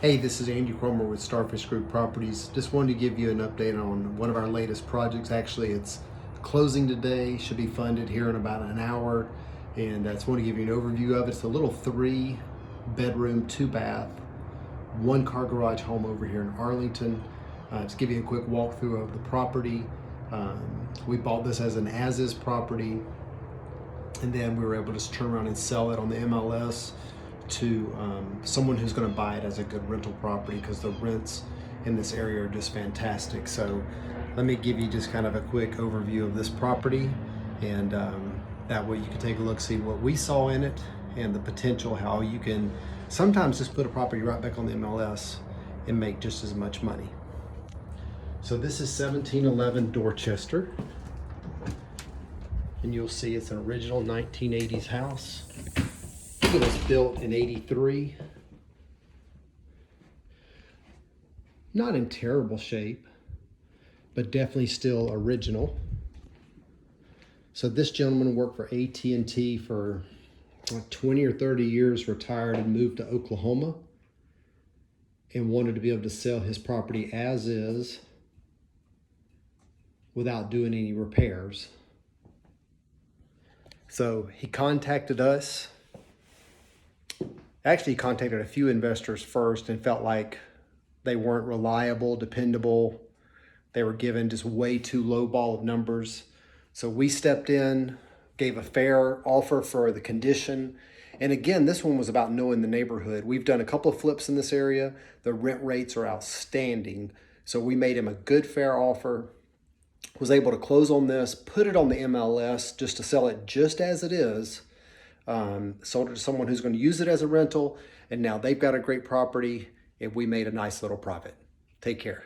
Hey, this is Andy Cromer with Starfish Group Properties. Just wanted to give you an update on one of our latest projects. Actually, it's closing today, should be funded here in about an hour. And I just want to give you an overview of it. It's a little 3-bedroom, 2-bath, 1-car garage home over here in Arlington. Just give you a quick walkthrough of the property. We bought this as an as-is property, and then we were able to just turn around and sell it on the MLS to someone who's going to buy it as a good rental property, because the rents in this area are just fantastic. So let me give you just kind of a quick overview of this property, and that way you can take a look, see what we saw in it, and the potential how you can sometimes just put a property right back on the MLS and make just as much money. So this is 1711 Dorchester, and you'll see it's an original 1980s house. It was built in '83. Not in terrible shape, but definitely still original. So this gentleman worked for AT&T for like 20 or 30 years, retired and moved to Oklahoma, and wanted to be able to sell his property as is without doing any repairs. So he contacted us. Actually, he contacted a few investors first and felt like they weren't reliable, dependable. They were given just way too low ball of numbers. So we stepped in, gave a fair offer for the condition. And again, this one was about knowing the neighborhood. We've done a couple of flips in this area. The rent rates are outstanding. So we made him a good, fair offer. Was able to close on this, put it on the MLS just to sell it just as it is. Sold it to someone who's going to use it as a rental, and now they've got a great property, and we made a nice little profit. Take care.